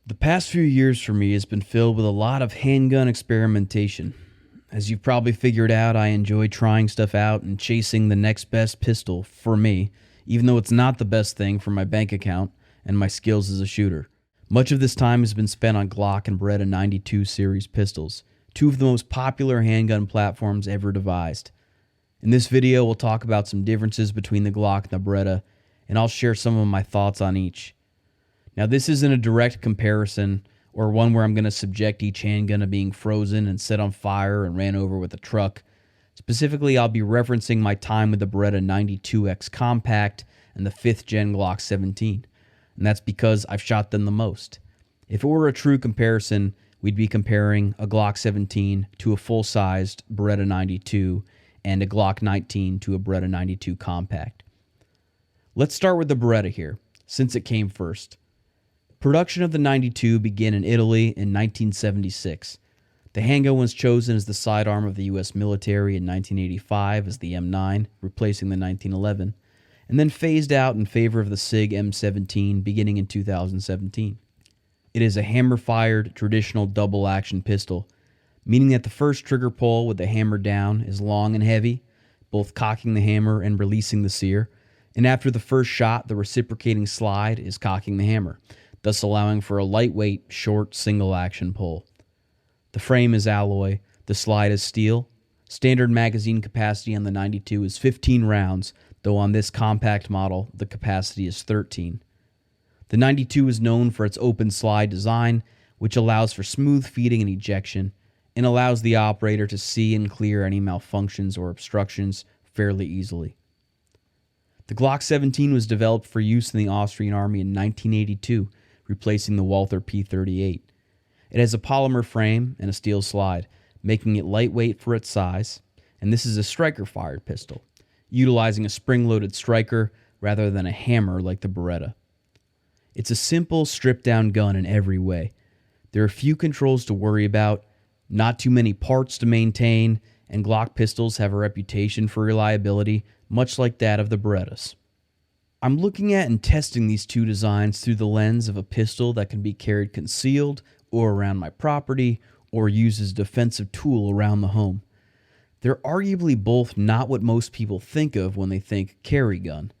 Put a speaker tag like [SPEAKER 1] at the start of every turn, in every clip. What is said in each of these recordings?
[SPEAKER 1] The past few years for me has been filled with a lot of handgun experimentation. As you've probably figured out, I enjoy trying stuff out and chasing the next best pistol for me, even though it's not the best thing for my bank account and my skills as a shooter. Much of this time has been spent on Glock and Beretta 92 series pistols, two of the most popular handgun platforms ever devised. In this video, we'll talk about some differences between the Glock and the Beretta, and I'll share some of my thoughts on each. Now, this isn't a direct comparison or one where I'm going to subject each handgun to being frozen and set on fire and ran over with a truck. Specifically, I'll be referencing my time with the Beretta 92X Compact and the 5th Gen Glock 17, and that's because I've shot them the most. If it were a true comparison, we'd be comparing a Glock 17 to a full-sized Beretta 92 and a Glock 19 to a Beretta 92 Compact. Let's start with the Beretta here, since it came first. Production of the 92 began in Italy in 1976. The handgun was chosen as the sidearm of the U.S. military in 1985 as the M9, replacing the 1911, and then phased out in favor of the SIG M17 beginning in 2017. It is a hammer-fired, traditional double-action pistol, meaning that the first trigger pull with the hammer down is long and heavy, both cocking the hammer and releasing the sear, and after the first shot, the reciprocating slide is cocking the hammer, thus allowing for a lightweight, short, single-action pull. The frame is alloy, the slide is steel. Standard magazine capacity on the 92 is 15 rounds, though on this compact model, the capacity is 13. The 92 is known for its open slide design, which allows for smooth feeding and ejection, and allows the operator to see and clear any malfunctions or obstructions fairly easily. The Glock 17 was developed for use in the Austrian Army in 1982, replacing the Walther P38. It has a polymer frame and a steel slide, making it lightweight for its size, and this is a striker-fired pistol, utilizing a spring-loaded striker rather than a hammer like the Beretta. It's a simple, stripped-down gun in every way. There are few controls to worry about, not too many parts to maintain, and Glock pistols have a reputation for reliability, much like that of the Berettas. I'm looking at and testing these two designs through the lens of a pistol that can be carried concealed or around my property or used as a defensive tool around the home. They're arguably both not what most people think of when they think carry gun.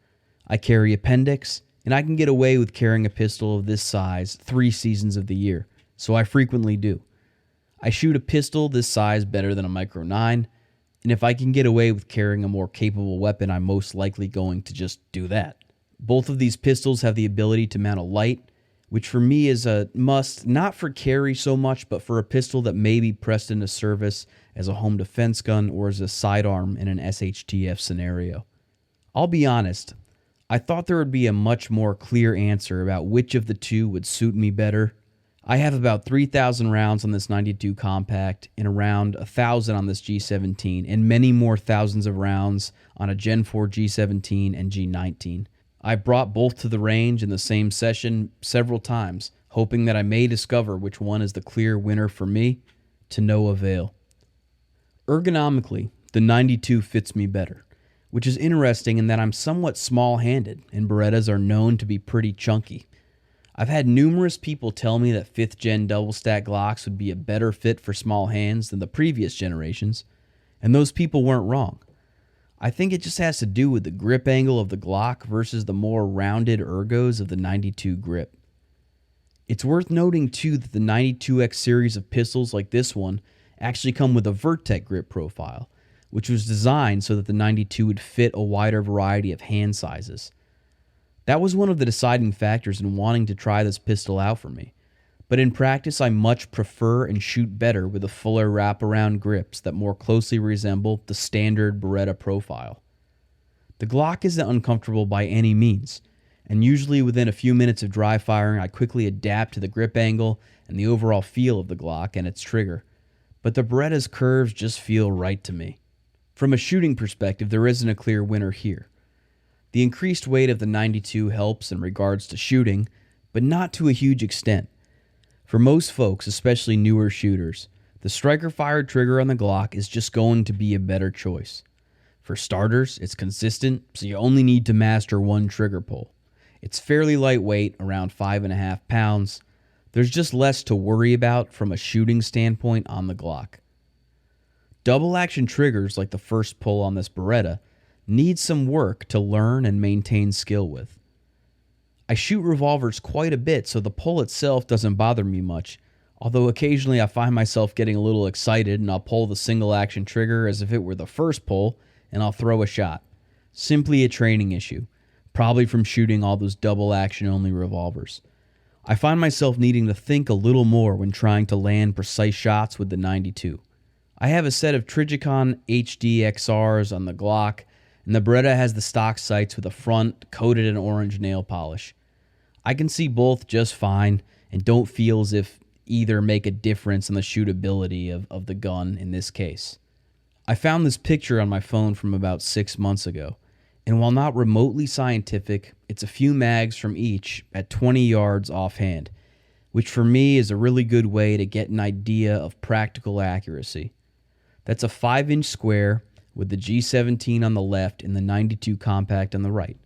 [SPEAKER 1] I carry appendix, and I can get away with carrying a pistol of this size 3 seasons of the year, so I frequently do. I shoot a pistol this size better than a Micro 9, and if I can get away with carrying a more capable weapon, I'm most likely going to just do that. Both of these pistols have the ability to mount a light, which for me is a must, not for carry so much, but for a pistol that may be pressed into service as a home defense gun or as a sidearm in an SHTF scenario. I'll be honest, I thought there would be a much more clear answer about which of the two would suit me better. I have about 3,000 rounds on this 92 Compact and around 1,000 on this G17 and many more thousands of rounds on a Gen 4 G17 and G19. I brought both to the range in the same session several times, hoping that I may discover which one is the clear winner for me, to no avail. Ergonomically, the 92 fits me better, which is interesting in that I'm somewhat small-handed, and Berettas are known to be pretty chunky. I've had numerous people tell me that 5th Gen double-stack Glocks would be a better fit for small hands than the previous generations, and those people weren't wrong. I think it just has to do with the grip angle of the Glock versus the more rounded ergos of the 92 grip. It's worth noting too that the 92X series of pistols like this one actually come with a Vertec grip profile, which was designed so that the 92 would fit a wider variety of hand sizes. That was one of the deciding factors in wanting to try this pistol out for me. But in practice, I much prefer and shoot better with the fuller wraparound grips that more closely resemble the standard Beretta profile. The Glock isn't uncomfortable by any means, and usually within a few minutes of dry firing, I quickly adapt to the grip angle and the overall feel of the Glock and its trigger. But the Beretta's curves just feel right to me. From a shooting perspective, there isn't a clear winner here. The increased weight of the 92 helps in regards to shooting, but not to a huge extent. For most folks, especially newer shooters, the striker-fired trigger on the Glock is just going to be a better choice. For starters, it's consistent, so you only need to master one trigger pull. It's fairly lightweight, around 5.5 pounds. There's just less to worry about from a shooting standpoint on the Glock. Double action triggers like the first pull on this Beretta need some work to learn and maintain skill with. I shoot revolvers quite a bit, so the pull itself doesn't bother me much, although occasionally I find myself getting a little excited and I'll pull the single action trigger as if it were the first pull and I'll throw a shot. Simply a training issue, probably from shooting all those double action only revolvers. I find myself needing to think a little more when trying to land precise shots with the 92. I have a set of Trijicon HD XRs on the Glock, and the Beretta has the stock sights with a front coated in orange nail polish. I can see both just fine and don't feel as if either make a difference in the shootability of the gun in this case. I found this picture on my phone from about 6 months ago, and while not remotely scientific, it's a few mags from each at 20 yards offhand, which for me is a really good way to get an idea of practical accuracy. That's a 5-inch square with the G17 on the left and the 92 compact on the right.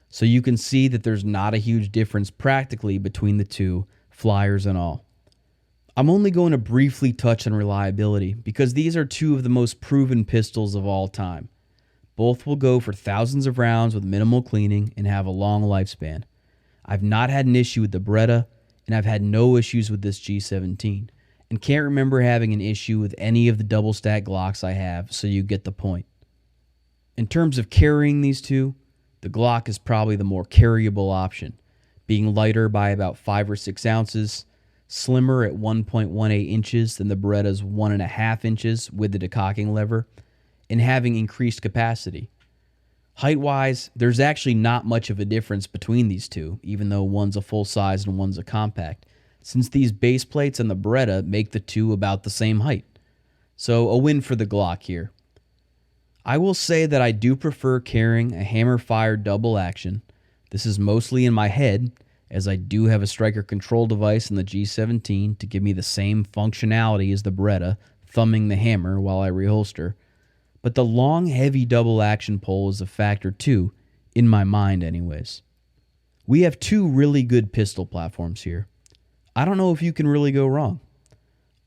[SPEAKER 1] So you can see that there's not a huge difference practically between the two, flyers and all. I'm only going to briefly touch on reliability because these are two of the most proven pistols of all time. Both will go for thousands of rounds with minimal cleaning and have a long lifespan. I've not had an issue with the Beretta, and I've had no issues with this G17, and can't remember having an issue with any of the double stack Glocks I have, so you get the point. In terms of carrying these two, the Glock is probably the more carryable option, being lighter by about 5 or 6 ounces, slimmer at 1.18 inches than the Beretta's 1.5 inches with the decocking lever, and having increased capacity. Height-wise, there's actually not much of a difference between these two, even though one's a full size and one's a compact, since these base plates on the Beretta make the two about the same height. So a win for the Glock here. I will say that I do prefer carrying a hammer-fired double action. This is mostly in my head, as I do have a striker control device in the G17 to give me the same functionality as the Beretta, thumbing the hammer while I reholster. But the long, heavy double action pull is a factor too, in my mind anyways. We have two really good pistol platforms here. I don't know if you can really go wrong.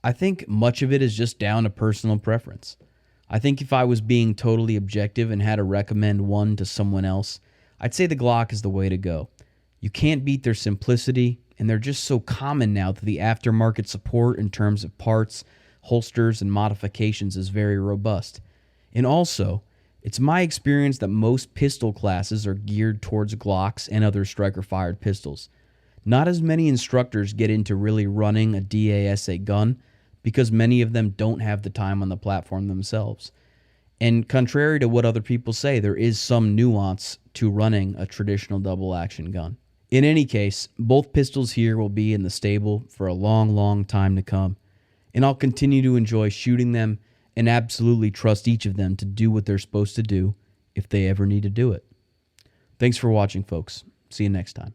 [SPEAKER 1] I think much of it is just down to personal preference. I think if I was being totally objective and had to recommend one to someone else, I'd say the Glock is the way to go. You can't beat their simplicity, and they're just so common now that the aftermarket support in terms of parts, holsters, and modifications is very robust. And also, it's my experience that most pistol classes are geared towards Glocks and other striker-fired pistols. Not as many instructors get into really running a DASA gun because many of them don't have the time on the platform themselves. And contrary to what other people say, there is some nuance to running a traditional double-action gun. In any case, both pistols here will be in the stable for a long, long time to come, and I'll continue to enjoy shooting them and absolutely trust each of them to do what they're supposed to do if they ever need to do it. Thanks for watching, folks. See you next time.